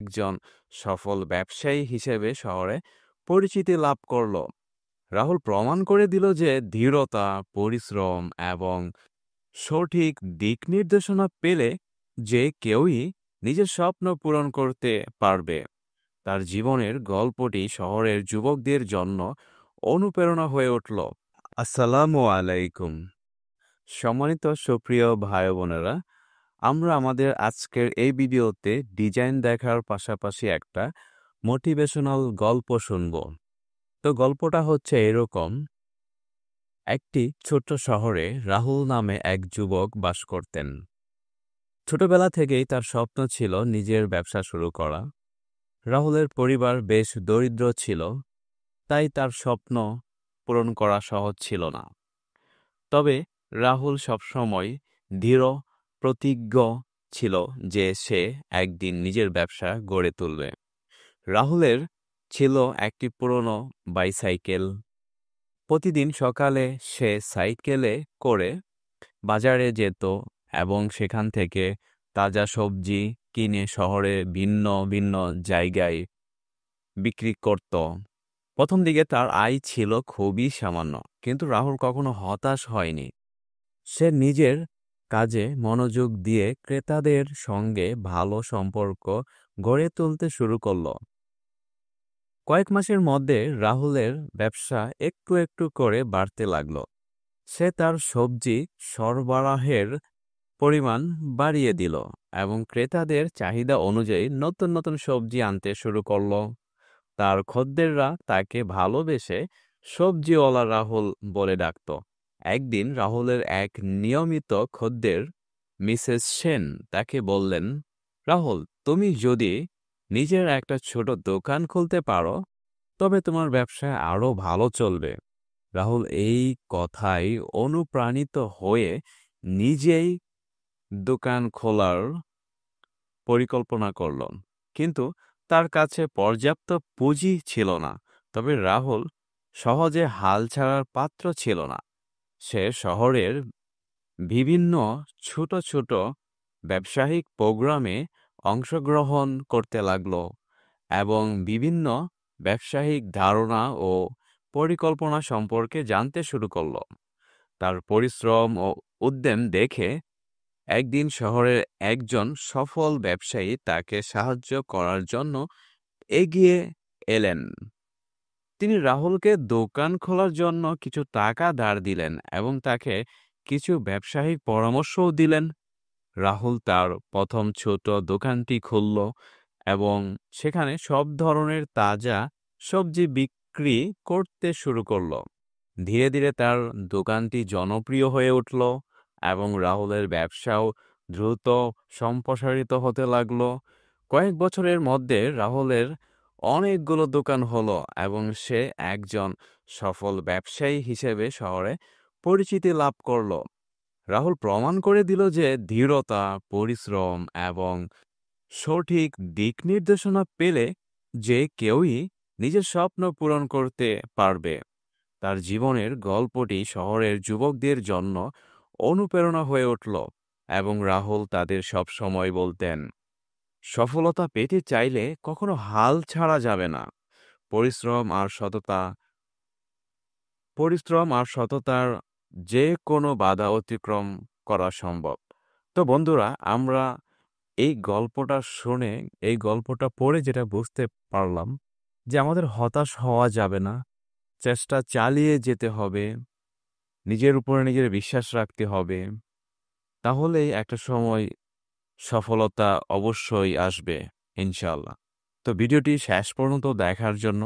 একজন সফল ব্যবসায়ী হিসেবে শহরে পরিচিতি লাভ করল। রাহুল প্রমাণ করে দিল যে দৃঢ়তা, পরিশ্রম এবং সঠিক দিক নির্দেশনা পেলে যে কেউই নিজের স্বপ্ন পূরণ করতে পারবে। তার জীবনের গল্পটি শহরের যুবকদের জন্য অনুপ্রেরণা হয়ে উঠল। আসসালামু আলাইকুম। সম্মানিত সুপ্রিয় ভাই বোনেরা, আমরা আমাদের আজকের এই ভিডিওতে ডিজাইন দেখার পাশাপাশি একটা মোটিভেশনাল গল্প শুনব। তো গল্পটা হচ্ছে এরকম: একটি ছোট্ট শহরে রাহুল নামে এক যুবক বাস করতেন। ছোটবেলা থেকেই তার স্বপ্ন ছিল নিজের ব্যবসা শুরু করা। রাহুলের পরিবার বেশ দরিদ্র ছিল, তাই তার স্বপ্ন পূরণ করা সহজ ছিল না। তবে রাহুল সবসময় দৃঢ় প্রতিজ্ঞ ছিল যে সে একদিন নিজের ব্যবসা গড়ে তুলবে। রাহুলের ছিল একটি পুরনো বাইসাইকেল। প্রতিদিন সকালে সে সাইকেলে করে বাজারে যেত এবং সেখান থেকে তাজা সবজি কিনে শহরে ভিন্ন ভিন্ন জায়গায় বিক্রি করত। প্রথম দিকে তার আয় ছিল খুবই সামান্য, কিন্তু রাহুল কখনো হতাশ হয়নি। সে নিজের কাজে মনোযোগ দিয়ে ক্রেতাদের সঙ্গে ভালো সম্পর্ক গড়ে তুলতে শুরু করল। কয়েক মাসের মধ্যে রাহুলের ব্যবসা একটু একটু করে বাড়তে লাগল। সে তার সবজি সরবরাহের পরিমাণ বাড়িয়ে দিল এবং ক্রেতাদের চাহিদা অনুযায়ী নতুন নতুন সবজি আনতে শুরু করল। তার খদ্দেররা তাকে ভালোবেসে সবজিওয়ালা রাহুল বলে ডাকত। একদিন রাহুলের এক নিয়মিত খদ্দের মিসেস সেন তাকে বললেন, রাহুল, তুমি যদি নিজের একটা ছোট দোকান খুলতে পারো তবে তোমার ব্যবসা আরো ভালো চলবে। রাহুল এই কথায় অনুপ্রাণিত হয়ে নিজেই দোকান খোলার পরিকল্পনা করল, কিন্তু তার কাছে পর্যাপ্ত পুঁজি ছিল না। তবে রাহুল সহজে হাল ছাড়ার পাত্র ছিল না। সে শহরের বিভিন্ন ছোট ছোট ব্যবসায়িক প্রোগ্রামে অংশগ্রহণ করতে লাগল এবং বিভিন্ন ব্যবসায়িক ধারণা ও পরিকল্পনা সম্পর্কে জানতে শুরু করল। তার পরিশ্রম ও উদ্যম দেখে একদিন শহরের একজন সফল ব্যবসায়ী তাকে সাহায্য করার জন্য এগিয়ে এলেন। তিনি রাহুলকে দোকান খোলার জন্য কিছু টাকা ধার দিলেন এবং তাকে কিছু ব্যবসায়িক পরামর্শও দিলেন। রাহুল তার প্রথম ছোট দোকানটি খুলল এবং সেখানে সব ধরনের তাজা সবজি বিক্রি করতে শুরু করল। ধীরে ধীরে তার দোকানটি জনপ্রিয় হয়ে উঠল এবং রাহুলের ব্যবসাও দ্রুত সম্প্রসারিত হতে লাগল। কয়েক বছরের মধ্যে রাহুলের অনেকগুলো দোকান হলো এবং সে একজন সফল ব্যবসায়ী হিসেবে শহরে পরিচিতি লাভ করল। রাহুল প্রমাণ করে দিল যে দৃঢ়তা, পরিশ্রম এবং সঠিক দিক নির্দেশনা পেলে যে কেউই নিজের স্বপ্ন পূরণ করতে পারবে। তার জীবনের গল্পটি শহরের যুবকদের জন্য অনুপ্রেরণা হয়ে উঠল এবং রাহুল তাদের সব সময় বলতেন, সফলতা পেতে চাইলে কখনো হাল ছাড়া যাবে না। পরিশ্রম আর সততার যে কোনো বাধা অতিক্রম করা সম্ভব। তো বন্ধুরা, আমরা এই গল্পটা পড়ে যেটা বুঝতে পারলাম যে আমাদের হতাশ হওয়া যাবে না, চেষ্টা চালিয়ে যেতে হবে, নিজের উপরে নিজের বিশ্বাস রাখতে হবে। তাহলেই একটা সময় সফলতা অবশ্যই আসবে, ইনশাআল্লাহ। তো ভিডিওটি শেষ পর্যন্ত দেখার জন্য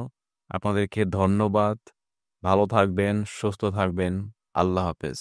আপনাদেরকে ধন্যবাদ। ভালো থাকবেন, সুস্থ থাকবেন। আল্লাহ হাফেজ।